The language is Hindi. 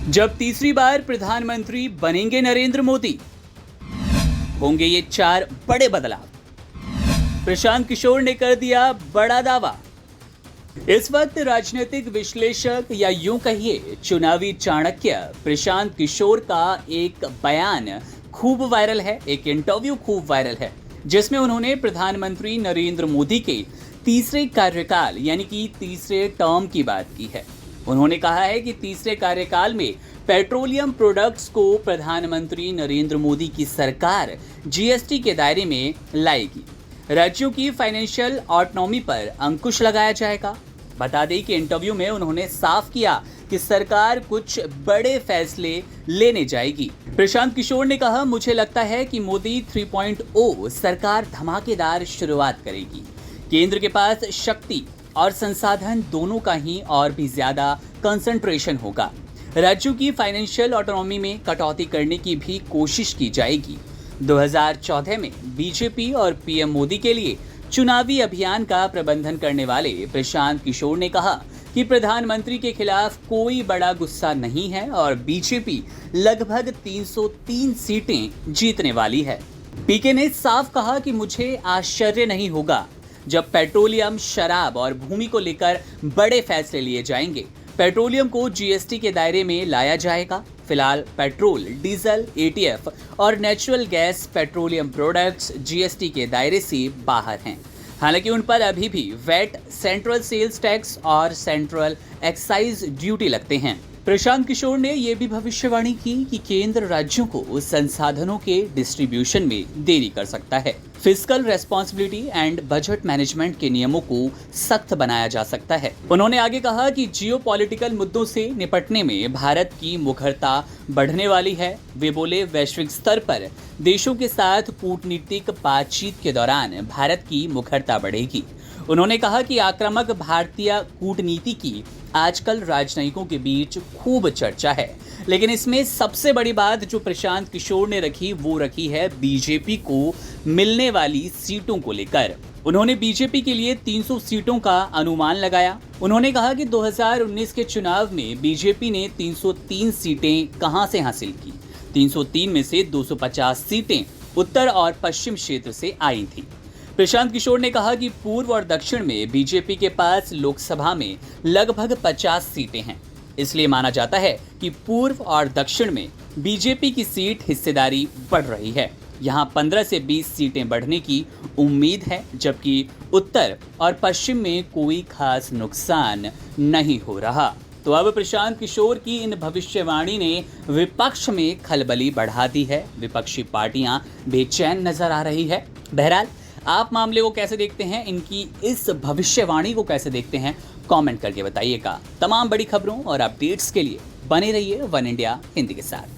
जब तीसरी बार प्रधानमंत्री बनेंगे नरेंद्र मोदी, होंगे ये 4 बड़े बदलाव। प्रशांत किशोर ने कर दिया बड़ा दावा। इस वक्त राजनीतिक विश्लेषक या यूं कहिए चुनावी चाणक्य प्रशांत किशोर का एक बयान खूब वायरल है, एक इंटरव्यू खूब वायरल है, जिसमें उन्होंने प्रधानमंत्री नरेंद्र मोदी के तीसरे कार्यकाल यानी कि तीसरे टर्म की बात की है। उन्होंने कहा है कि तीसरे कार्यकाल में पेट्रोलियम प्रोडक्ट्स को प्रधानमंत्री नरेंद्र मोदी की सरकार जीएसटी के दायरे में लाएगी। राज्यों की फाइनेंशियल ऑटोनॉमी पर अंकुश लगाया जाएगा। बता दें कि इंटरव्यू में उन्होंने साफ किया कि सरकार कुछ बड़े फैसले लेने जाएगी। प्रशांत किशोर ने कहा, मुझे लगता है कि मोदी 3.0 सरकार धमाकेदार शुरुआत करेगी। केंद्र के पास शक्ति और संसाधन दोनों का ही और भी ज्यादा कंसंट्रेशन होगा। राज्यों की फाइनेंशियल ऑटोनॉमी में कटौती करने की भी कोशिश की जाएगी। 2014 में बीजेपी और पीएम मोदी के लिए चुनावी अभियान का प्रबंधन करने वाले प्रशांत किशोर ने कहा कि प्रधानमंत्री के खिलाफ कोई बड़ा गुस्सा नहीं है और बीजेपी लगभग 303 सीटें जीतने वाली है। पीके ने साफ कहा कि मुझे आश्चर्य नहीं होगा जब पेट्रोलियम, शराब और भूमि को लेकर बड़े फैसले लिए जाएंगे। पेट्रोलियम को जीएसटी के दायरे में लाया जाएगा। फिलहाल पेट्रोल, डीजल, एटीएफ और natural gas petroleum products GST के दायरे से बाहर हैं। हालांकि उन पर अभी भी वैट, सेंट्रल सेल्स टैक्स और सेंट्रल एक्साइज ड्यूटी लगते हैं। प्रशांत किशोर ने यह भी भविष्यवाणी की कि केंद्र राज्यों को संसाधनों के डिस्ट्रीब्यूशन में देरी कर सकता है। Fiscal responsibility and budget management के नियमों को सख्त बनाया जा सकता है। उन्होंने आगे कहा कि जियोपॉलिटिकल मुद्दों से निपटने में भारत की मुखरता बढ़ने वाली है। वे बोले, वैश्विक स्तर पर देशों के साथ कूटनीतिक बातचीत के दौरान भारत की मुखरता बढ़ेगी। उन्होंने कहा कि आक्रामक भारतीय कूटनीति की आजकल राजनयिकों के बीच खूब चर्चा है, लेकिन इसमें सबसे बड़ी बात जो प्रशांत किशोर ने रखी वो रखी है बीजेपी को मिलने वाली सीटों को लेकर। उन्होंने बीजेपी के लिए 300 सीटों का अनुमान लगाया। उन्होंने कहा कि 2019 के चुनाव में बीजेपी ने 303 सीटें कहां से हासिल की। 303 में से 250 सीटें उत्तर और पश्चिम क्षेत्र से आई थी। प्रशांत किशोर ने कहा कि पूर्व और दक्षिण में बीजेपी के पास लोकसभा में लगभग 50 सीटें हैं। इसलिए माना जाता है कि पूर्व और दक्षिण में बीजेपी की सीट हिस्सेदारी बढ़ रही है। यहां 15 से 20 सीटें बढ़ने की उम्मीद है, जबकि उत्तर और पश्चिम में कोई खास नुकसान नहीं हो रहा। तो अब प्रशांत किशोर की इन भविष्यवाणी ने विपक्ष में खलबली बढ़ा दी है। विपक्षी पार्टियां बेचैन नजर आ रही है। बहरहाल आप मामले को कैसे देखते हैं, इनकी इस भविष्यवाणी को कैसे देखते हैं, कमेंट करके बताइएगा। तमाम बड़ी खबरों और अपडेट्स के लिए बने रहिए वन इंडिया हिंदी के साथ।